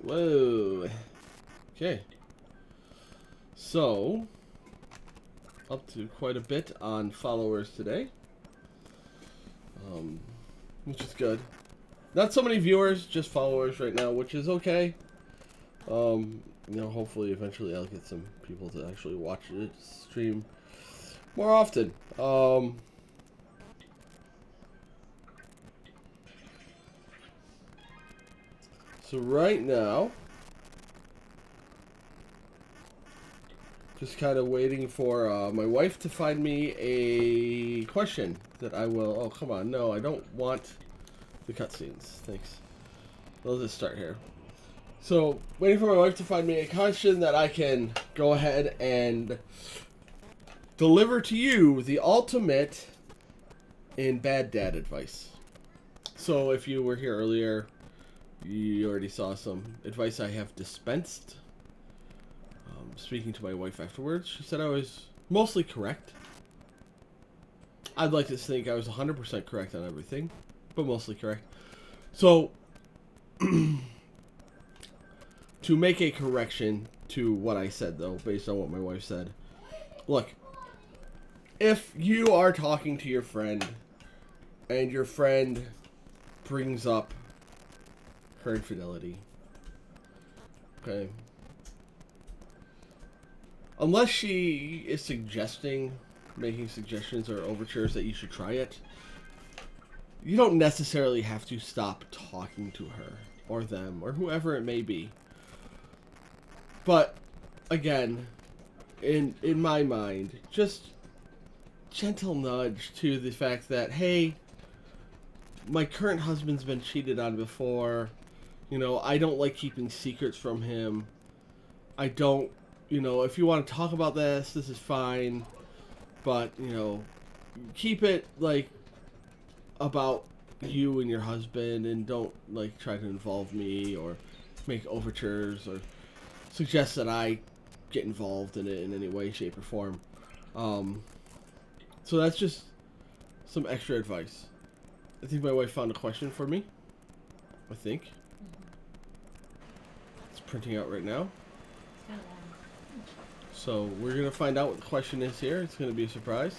Whoa. Okay. So, up to quite a bit on followers today. Which is good. Not so many viewers, just followers right now, which is okay. You know, hopefully eventually I'll get some people to actually watch it stream more often. So right now, just kind of waiting for my wife to find me a question that I will... Oh, come on. No, I don't want the cutscenes. Thanks. Let's just start here. So, waiting for my wife to find me a question that I can go ahead and deliver to you the ultimate in bad dad advice. So, if you were here earlier, you already saw some advice I have dispensed. Speaking to my wife afterwards, she said I was mostly correct. I'd like to think I was 100% correct on everything, but mostly correct. So, to make a correction to what I said, though, based on what my wife said. Look, if you are talking to your friend, and your friend brings up her infidelity, okay, unless she is making suggestions or overtures that you should try it, you don't necessarily have to stop talking to her, or them, or whoever it may be. But, again, in my mind, just gentle nudge to the fact that, hey, my current husband's been cheated on before. You know, I don't like keeping secrets from him. I don't, you know, if you want to talk about this is fine. But, you know, keep it, like, about you and your husband, and don't, like, try to involve me or make overtures or suggest that I get involved in it in any way, shape, or form. So that's just some extra advice. I think my wife found a question for me. I think. It's printing out right now. So we're going to find out what the question is here. It's going to be a surprise.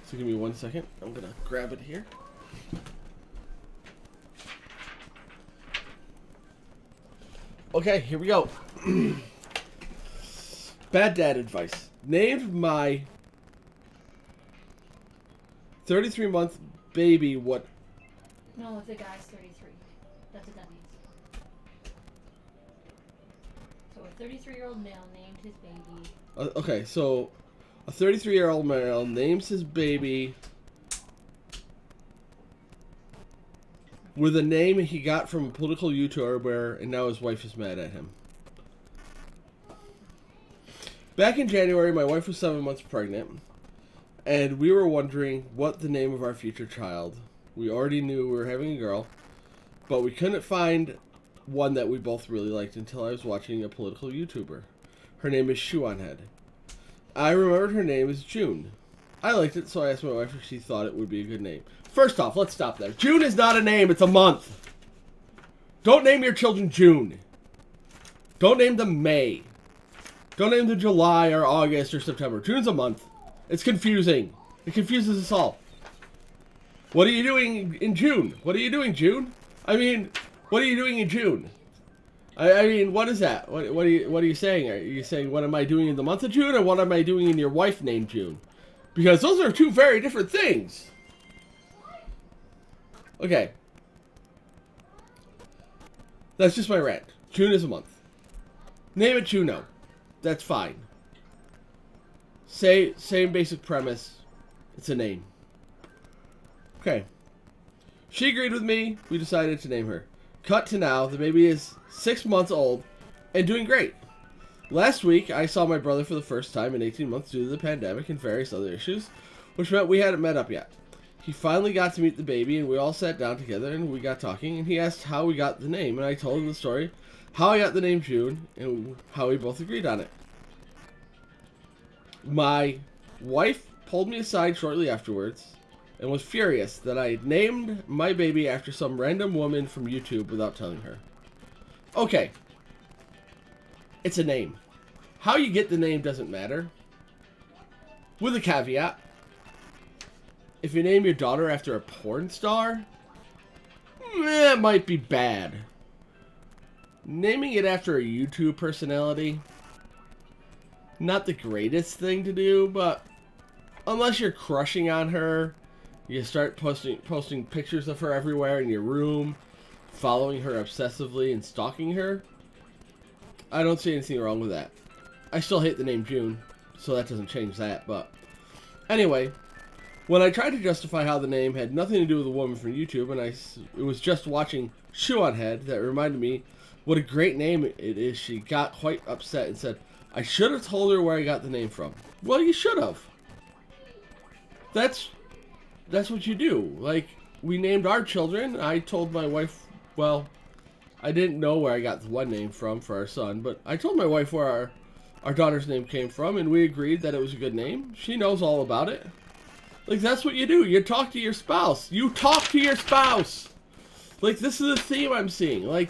So give me 1 second. I'm going to grab it here. Okay, here we go. Bad dad advice. Named my 33-month baby what... No, if the guy's 33. That's what that means. So a 33-year-old male named his baby... okay, so a 33-year-old male names his baby with a name he got from a political YouTuber, and now his wife is mad at him. Back in January, my wife was 7 months pregnant, and we were wondering what the name of our future child. We already knew we were having a girl, but we couldn't find one that we both really liked until I was watching a political YouTuber. Her name is Shoeonhead. I remembered her name is June. I liked it, so I asked my wife if she thought it would be a good name. First off, let's stop there. June is not a name, it's a month. Don't name your children June. Don't name them May. Don't name them July or August or September. June's a month. It's confusing. It confuses us all. What are you doing in June? What are you doing, June? I mean, what are you doing in June? I mean, what is that? What are you saying? Are you saying what am I doing in the month of June, or what am I doing in your wife named June? Because those are two very different things. Okay. That's just my rant. June is a month. Name it Juno. That's fine. Same basic premise. It's a name. Okay. She agreed with me. We decided to name her. Cut to now. The baby is 6 months old and doing great. Last week, I saw my brother for the first time in 18 months due to the pandemic and various other issues, which meant we hadn't met up yet. He finally got to meet the baby, and we all sat down together, and we got talking, and he asked how we got the name, and I told him the story, how I got the name June, and how we both agreed on it. My wife pulled me aside shortly afterwards and was furious that I named my baby after some random woman from YouTube without telling her. Okay. It's a name. How you get the name doesn't matter. With a caveat. If you name your daughter after a porn star, that might be bad. Naming it after a YouTube personality, not the greatest thing to do, but unless you're crushing on her, you start posting pictures of her everywhere in your room, following her obsessively and stalking her, I don't see anything wrong with that. I still hate the name June, so that doesn't change that, but anyway, when I tried to justify how the name had nothing to do with a woman from YouTube, and it was just watching Shoe on Head that reminded me what a great name it is, she got quite upset and said, I should have told her where I got the name from. Well, you should have. That's what you do. Like, we named our children. I told my wife, well, I didn't know where I got the one name from for our son, but I told my wife where our daughter's name came from, and we agreed that it was a good name. She knows all about it. Like, that's what you do. You talk to your spouse. You talk to your spouse. Like, this is a theme I'm seeing. Like,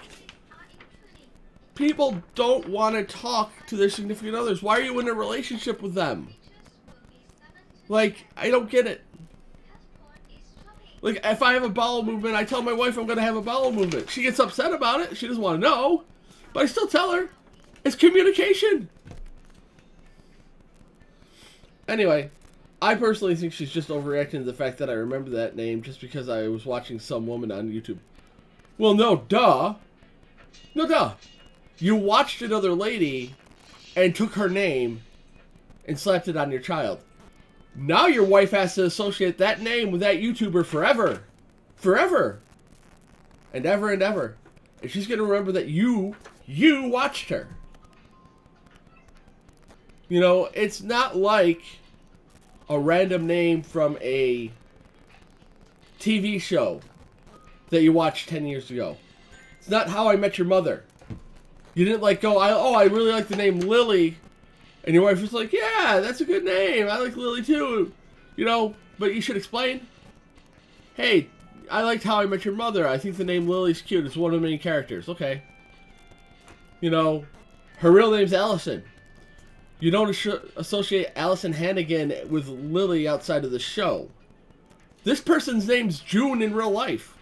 people don't want to talk to their significant others. Why are you in a relationship with them? Like, I don't get it. Like, if I have a bowel movement, I tell my wife I'm going to have a bowel movement. She gets upset about it. She doesn't want to know. But I still tell her. It's communication. Anyway, I personally think she's just overreacting to the fact that I remember that name just because I was watching some woman on YouTube. Well, no, duh. No, duh. You watched another lady and took her name and slapped it on your child. Now your wife has to associate that name with that YouTuber forever. Forever. And ever and ever. And she's going to remember that you watched her. You know, it's not like a random name from a TV show that you watched 10 years ago. It's not How I Met Your Mother. You didn't like go, I really like the name Lily. And your wife was like, yeah, that's a good name. I like Lily too. You know, but you should explain. Hey, I liked How I Met Your Mother. I think the name Lily's cute. It's one of the main characters. Okay. You know, her real name's Allison. You don't associate Allison Hannigan with Lily outside of the show. This person's name's June in real life.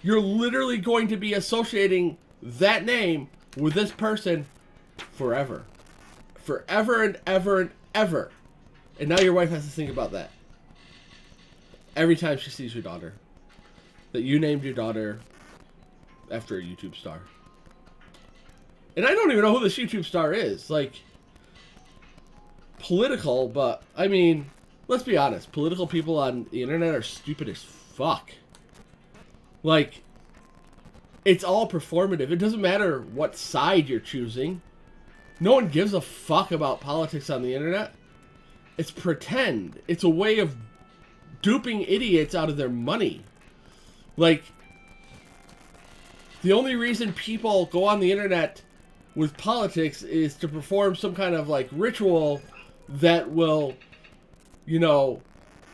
You're literally going to be associating that name with this person forever. Forever and ever and ever. And now your wife has to think about that. Every time she sees your daughter. That you named your daughter after a YouTube star. And I don't even know who this YouTube star is. Like, political, but, I mean, let's be honest. Political people on the internet are stupid as fuck. Like, it's all performative. It doesn't matter what side you're choosing. No one gives a fuck about politics on the internet. It's pretend. It's a way of duping idiots out of their money. Like, the only reason people go on the internet with politics is to perform some kind of, like, ritual that will, you know,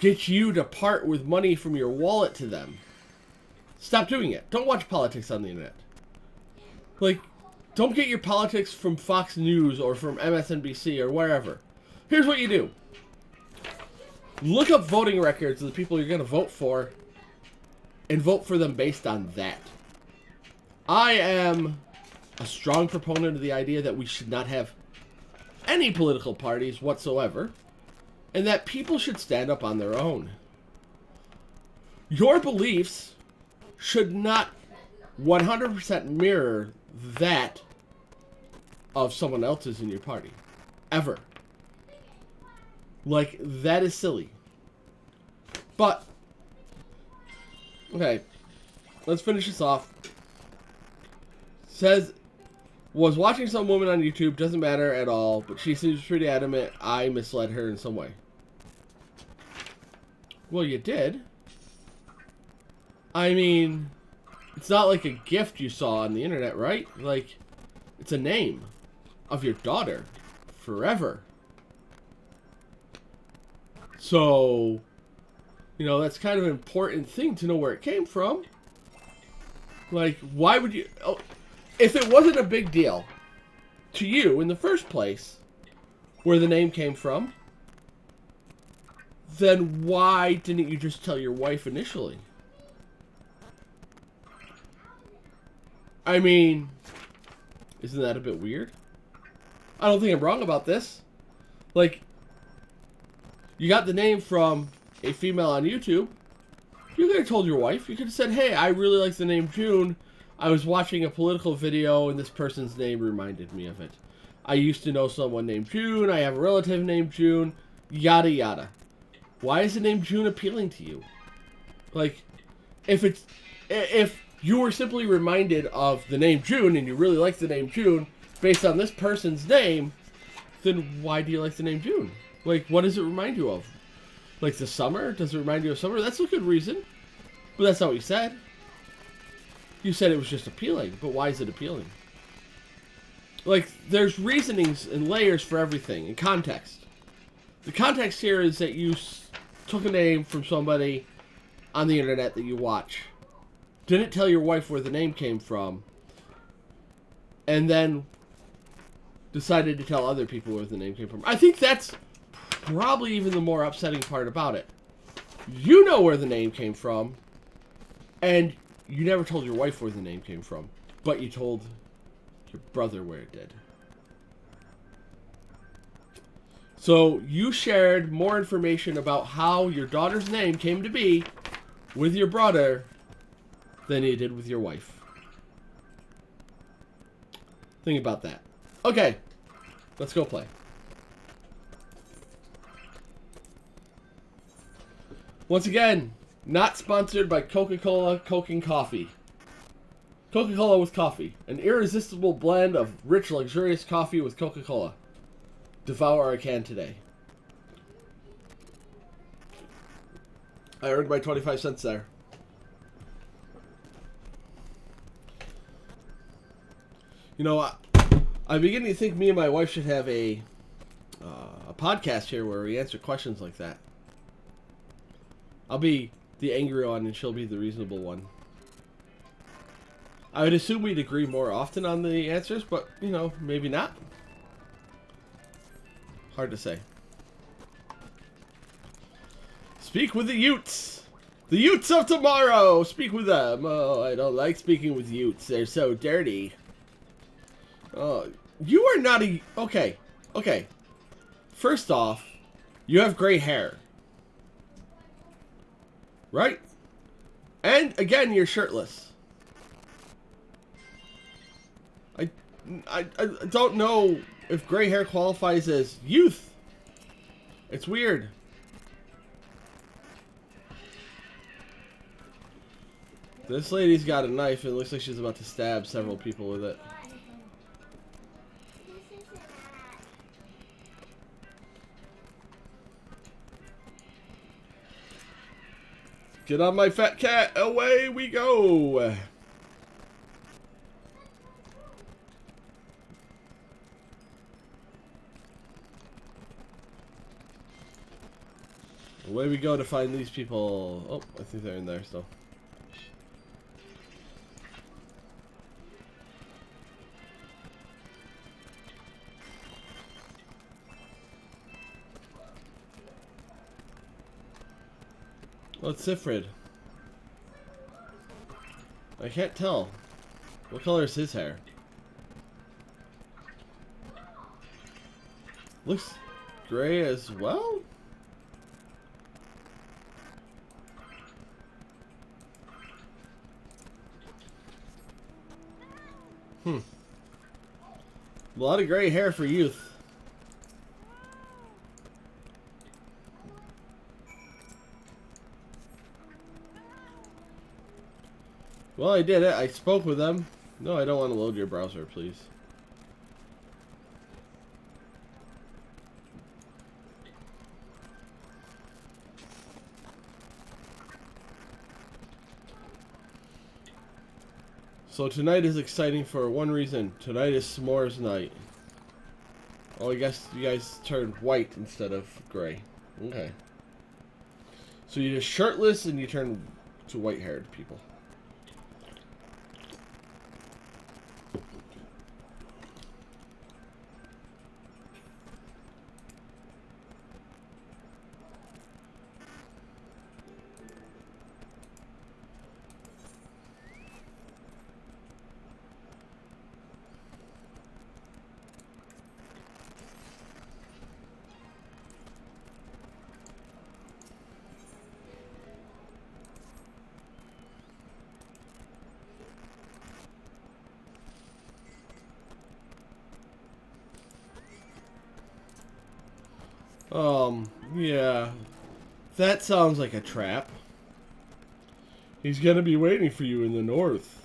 get you to part with money from your wallet to them. Stop doing it. Don't watch politics on the internet. Like, don't get your politics from Fox News or from MSNBC or wherever. Here's what you do. Look up voting records of the people you're going to vote for and vote for them based on that. I am a strong proponent of the idea that we should not have any political parties whatsoever and that people should stand up on their own. Your beliefs should not 100% mirror that of someone else's in your party. Ever. Like, that is silly. But, okay, let's finish this off. Says, was watching some woman on YouTube, doesn't matter at all, but she seems pretty adamant I misled her in some way. Well, you did. I mean, it's not like a gift you saw on the internet, right? Like, it's a name of your daughter forever. So, You know, that's kind of an important thing to know where it came from. Like, why would you... Oh, if it wasn't a big deal to you in the first place, where the name came from, then why didn't you just tell your wife initially? I mean, isn't that a bit weird? I don't think I'm wrong about this. Like, you got the name from a female on YouTube. You could have told your wife. You could have said, hey, I really like the name June. I was watching a political video and this person's name reminded me of it. I used to know someone named June. I have a relative named June. Yada, yada. Why is the name June appealing to you? Like, if you were simply reminded of the name June and you really like the name June based on this person's name, then why do you like the name June? Like, what does it remind you of? Like the summer? Does it remind you of summer? That's a good reason. But that's not what you said. You said it was just appealing. But why is it appealing? Like, there's reasonings and layers for everything and context. The context here is that you took a name from somebody on the internet that you watch. Didn't tell your wife where the name came from. And then decided to tell other people where the name came from. I think that's probably even the more upsetting part about it. You know where the name came from, and you never told your wife where the name came from, but you told your brother where it did. So you shared more information about how your daughter's name came to be with your brother than you did with your wife. Think about that. Okay, let's go play. Once again, not sponsored by Coca-Cola, Coke, and Coffee. Coca-Cola with coffee. An irresistible blend of rich, luxurious coffee with Coca-Cola. Devour a can today. I earned my 25 cents there. You know, I'm beginning to think me and my wife should have a podcast here where we answer questions like that. I'll be the angry one and she'll be the reasonable one. I would assume we'd agree more often on the answers, but, you know, maybe not. Hard to say. Speak with the Utes! The Utes of tomorrow! Speak with them! Oh, I don't like speaking with Utes. They're so dirty. Oh, you are not a... Okay. Okay. First off, you have gray hair. Right? And, again, you're shirtless. I don't know if gray hair qualifies as youth. It's weird. This lady's got a knife and it looks like she's about to stab several people with it. Get on my fat cat. Away we go. Away we go to find these people. Oh, I think they're in there still. Oh, it's Sifrid. I can't tell. What color is his hair? Looks gray as well? A lot of gray hair for youth. Well, I did it. I spoke with them. No, I don't want to load your browser, please. So tonight is exciting for one reason. Tonight is s'mores night. Oh, I guess you guys turned white instead of gray. Okay. So you're just shirtless and you turn to white-haired people. Yeah. That sounds like a trap. He's gonna be waiting for you in the north.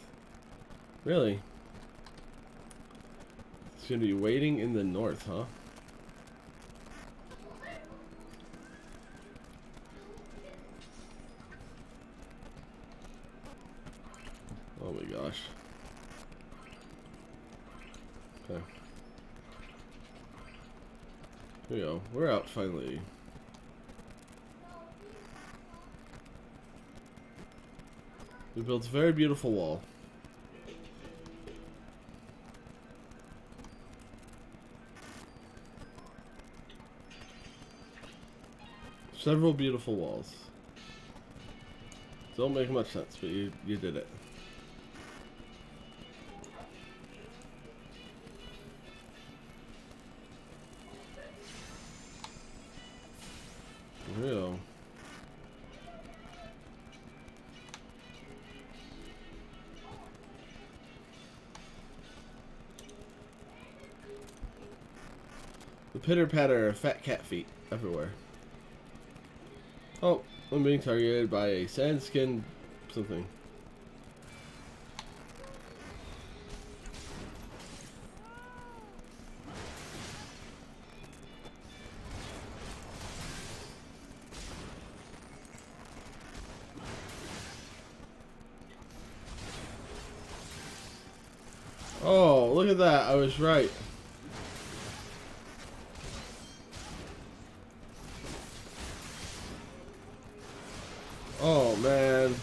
Really? He's gonna be waiting in the north, huh? Oh my gosh. Okay. Here we go. We're out finally. We built a very beautiful wall. Several beautiful walls. Don't make much sense, but you did it. Here we go. The pitter-patter of fat cat feet everywhere. Oh, I'm being targeted by a sand-skinned something. Oh, look at that. I was right. Oh, man.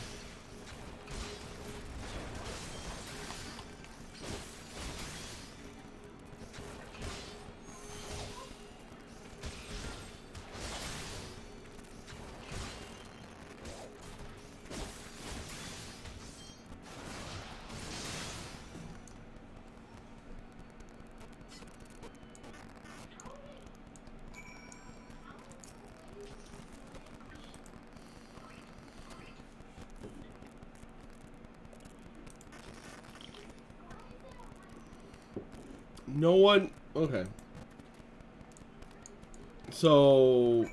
No one... Okay. So...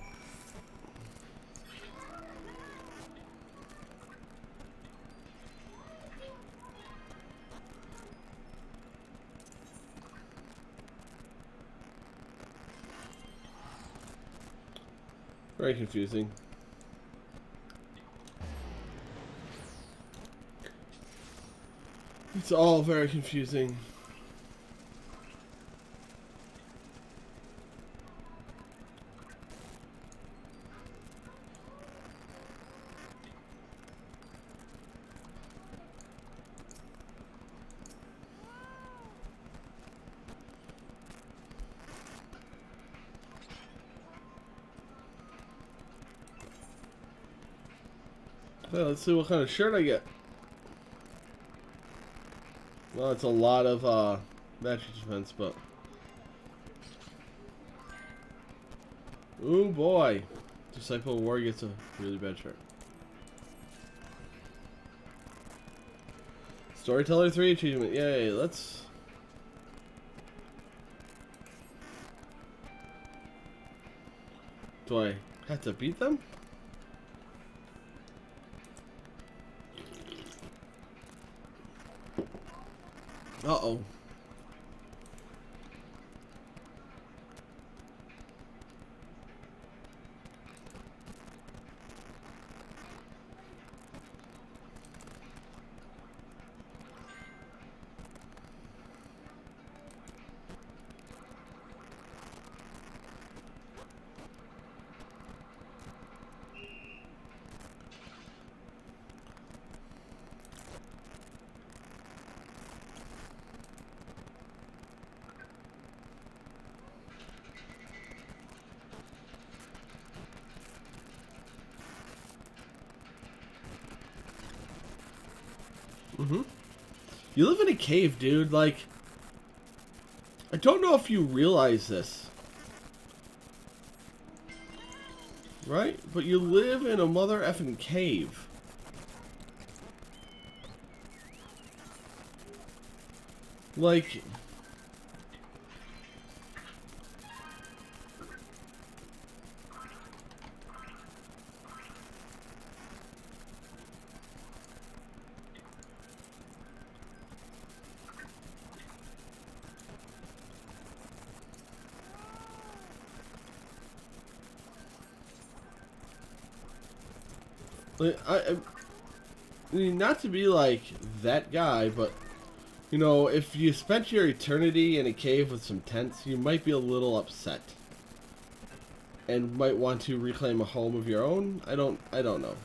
Very confusing. It's all very confusing. Well, let's see what kind of shirt I get. Well, it's a lot of magic defense, but... Ooh, boy. Disciple of War gets a really bad shirt. Storyteller 3 achievement. Yay, let's... Do I have to beat them? Uh-oh. Mm-hmm. You live in a cave, dude. Like, I don't know if you realize this. Right? But you live in a mother effing cave. Like... I mean, not to be like that guy, but you know, if you spent your eternity in a cave with some tents, you might be a little upset, and might want to reclaim a home of your own. I don't know.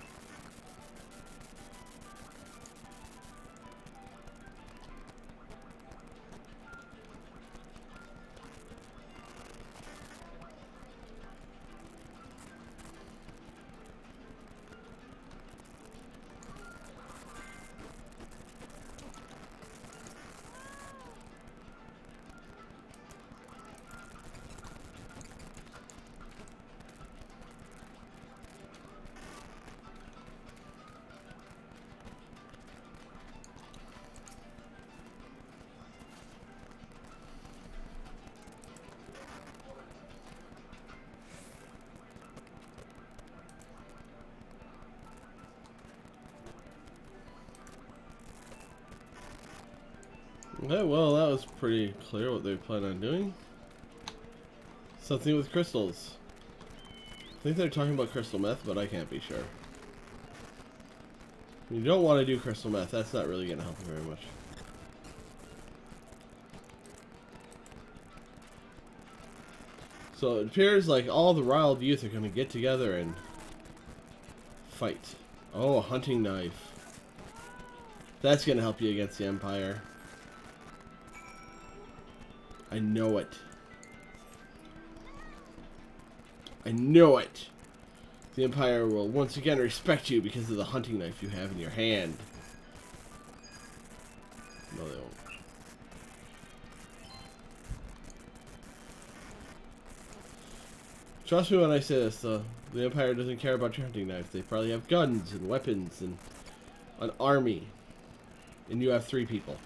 Okay, well, that was pretty clear what they plan on doing. Something with crystals. I think they're talking about crystal meth, but I can't be sure. You don't want to do crystal meth. That's not really going to help you very much. So it appears like all the riled youth are going to get together and fight. Oh, a hunting knife. That's going to help you against the Empire. I know it. I know it. The Empire will once again respect you because of the hunting knife you have in your hand. No, they won't. Trust me when I say this, the Empire doesn't care about your hunting knife. They probably have guns and weapons and an army. And you have 3 people.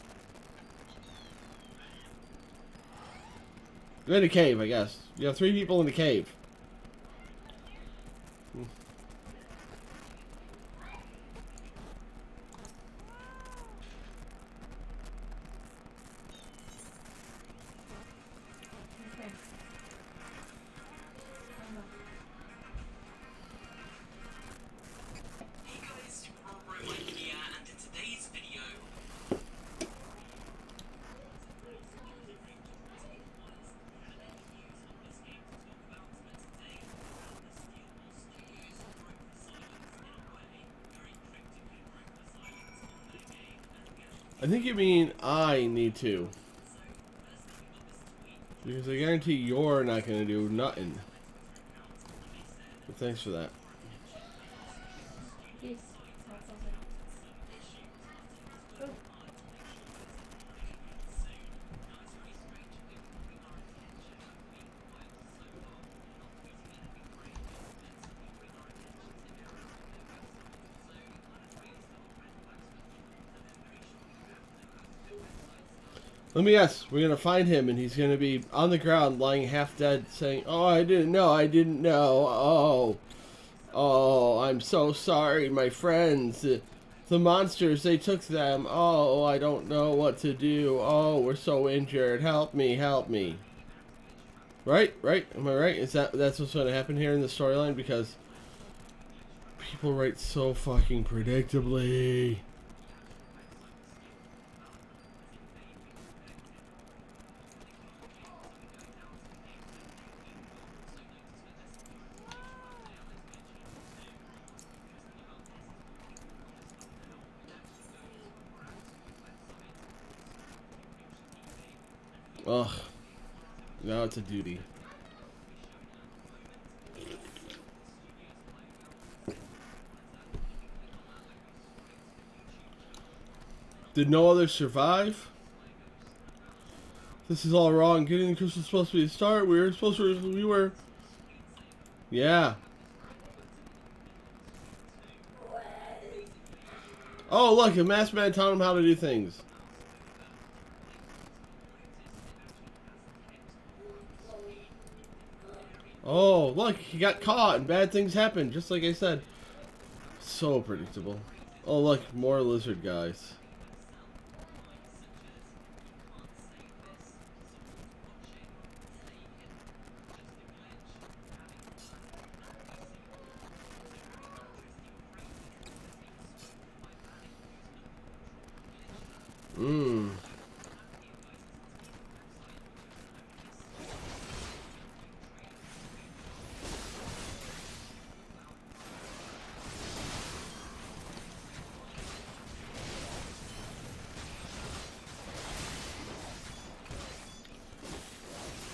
You're in a cave, I guess. You have 3 people in a cave. I think you mean I need to. Because I guarantee you're not going to do nothing. But thanks for that. Yes. Oh. Let me guess, we're going to find him and he's going to be on the ground lying half dead saying, "Oh, I didn't know, I didn't know, oh, oh, I'm so sorry, my friends, the monsters, they took them, oh, I don't know what to do, oh, we're so injured, help me, help me." Right, right, am I right? That's what's going to happen here in the storyline? Because people write so fucking predictably. Ugh. Now it's a duty. Did no others survive? This is all wrong. Getting the crystal was supposed to be the start. We were supposed to. We were. Yeah. Oh, look, a masked man telling him how to do things. Oh, look, he got caught and bad things happened, just like I said. So predictable. Oh, look, more lizard guys. Mmm.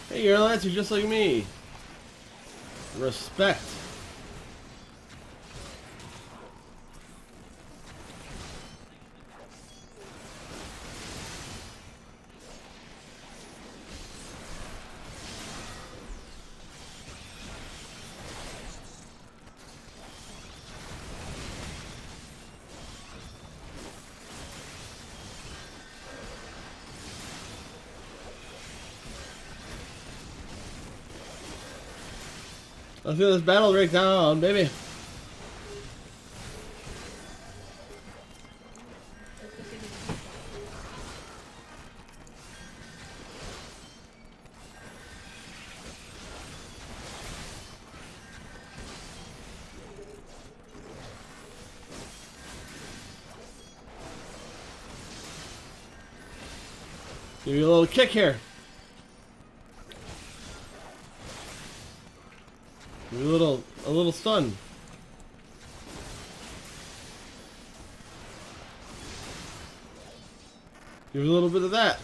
Hey, you're a Lancer just like me. Respect. Let's get this battle break down, baby. Give you a little kick here. Give you a little stun. Give you a little bit of that.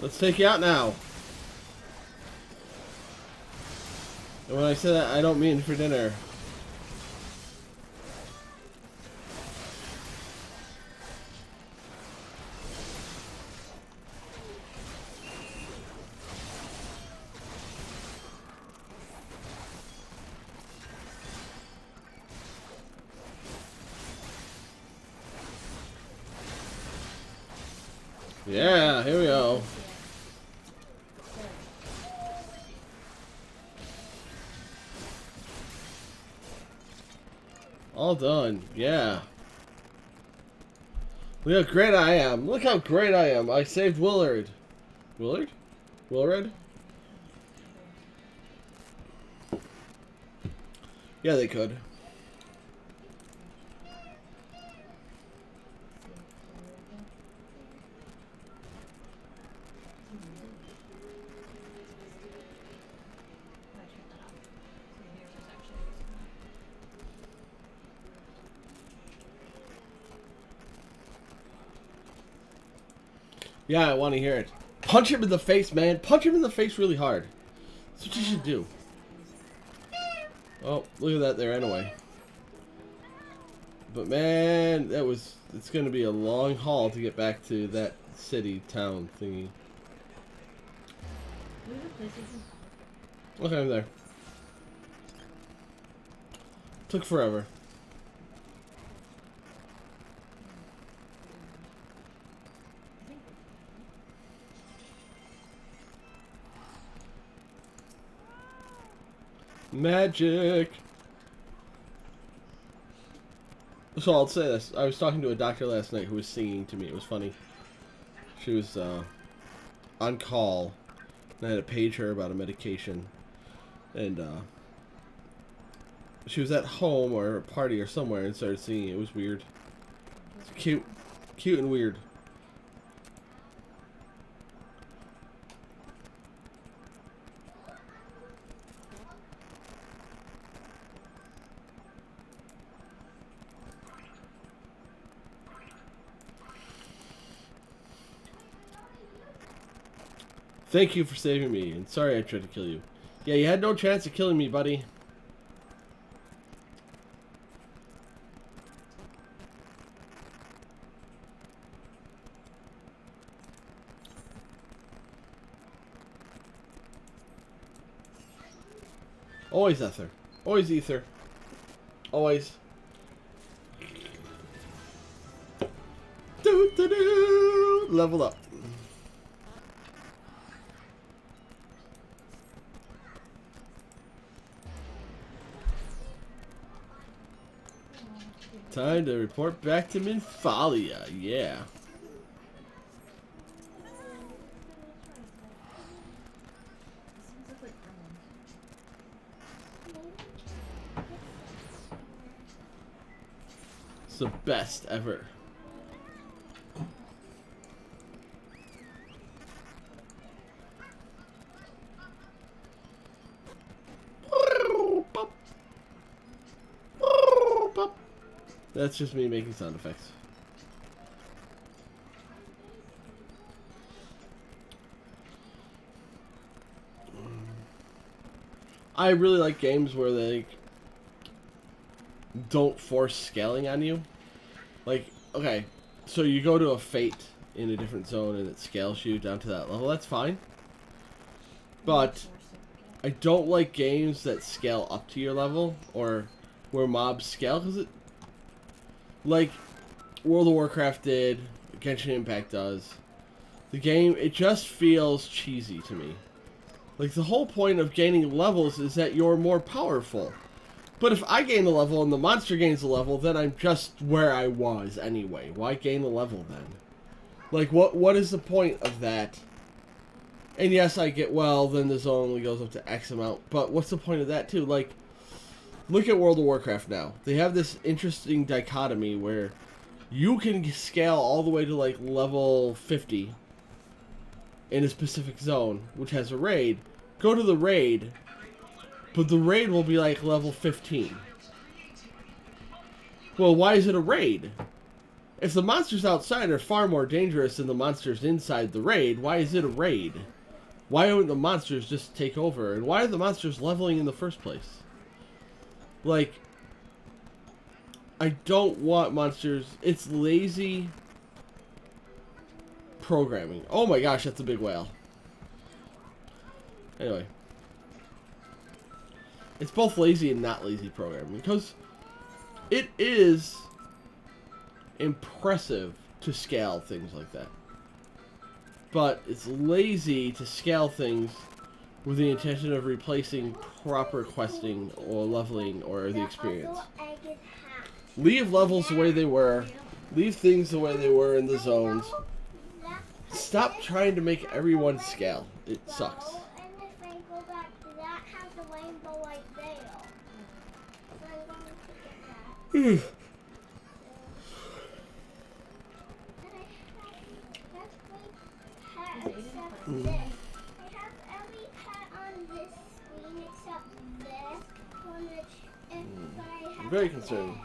Let's take you out now. And when I say that, I don't mean for dinner. Yeah, here we go. All done. Yeah. Look how great I am. Look how great I am. I saved Willard. Willard? Willard? Yeah, they could. Yeah, I want to hear it. Punch him in the face, man. Punch him in the face really hard. That's what you should do. Oh, look at that there anyway. But man, it's going to be a long haul to get back to that city, town thingy. Okay, I'm there. Took forever. Magic. So I'll say this. I was talking to a doctor last night who was singing to me. It was funny. She was on call. And I had to page her about a medication. And she was at home or a party or somewhere and started singing. It was weird. It's cute. Cute and weird. Thank you for saving me, and sorry I tried to kill you. Yeah, you had no chance of killing me, buddy. Always ether. Always ether. Always. Do. Level up. Time to report back to Minfalia. Yeah. It's the best ever. That's just me making sound effects. I really like games where they don't force scaling on you. Like, okay, so you go to a fate in a different zone and it scales you down to that level. That's fine. But I don't like games that scale up to your level or where mobs scale, because it, like World of Warcraft did, Genshin Impact does. The game, it just feels cheesy to me. Like, the whole point of gaining levels is that you're more powerful. But if I gain a level and the monster gains a level, then I'm just where I was anyway. Why gain a level then? Like, what is the point of that? And yes, I get, well, then the zone only goes up to X amount. But what's the point of that, too? Like, look at World of Warcraft now. They have this interesting dichotomy where you can scale all the way to, like, level 50 in a specific zone, which has a raid. Go to the raid, but the raid will be, like, level 15. Well, why is it a raid? If the monsters outside are far more dangerous than the monsters inside the raid, why is it a raid? Why don't the monsters just take over? And why are the monsters leveling in the first place? Like, I don't want monsters. It's lazy programming. Oh my gosh, that's a big whale. Anyway. It's both lazy and not lazy programming, because it is impressive to scale things like that. But it's lazy to scale things with the intention of replacing proper questing or leveling or the experience. Leave levels the way they were. Leave things the way they were in the zones. Stop trying to make everyone scale. It sucks. I'm very concerned.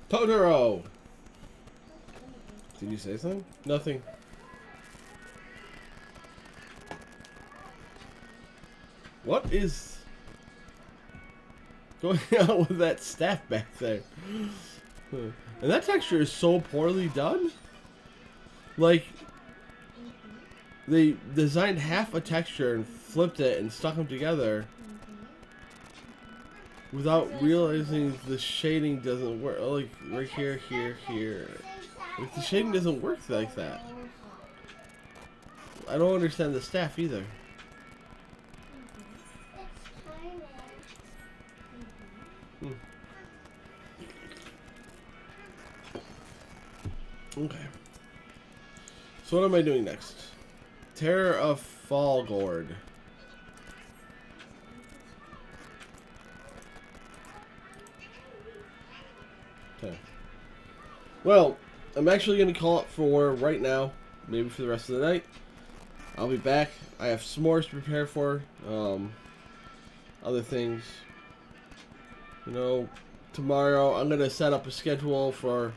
Totoro! Did you say something? Nothing. What is going on with that staff back there? And that texture is so poorly done. Like, they designed half a texture and flipped it and stuck them together without realizing the shading doesn't work. Like, right here, here, here. Like, the shading doesn't work like that. I don't understand the staff either. Okay. So what am I doing next? Terror of Fallgord. Okay. Well, I'm actually going to call it for right now, maybe for the rest of the night. I'll be back. I have s'mores to prepare for. Other things. You know, tomorrow I'm gonna set up a schedule for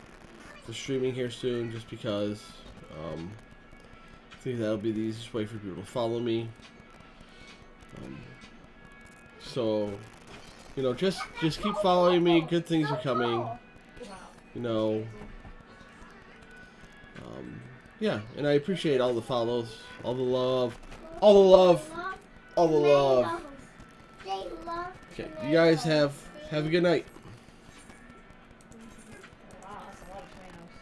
streaming here soon, just because I think that'll be the easiest way for people to follow me. So, you know, just keep following me. Good things are coming. You know, yeah, and I appreciate all the follows, all the love, all the love, all the love. Okay, you guys have a good night. Wow, that's a lot of tomatoes.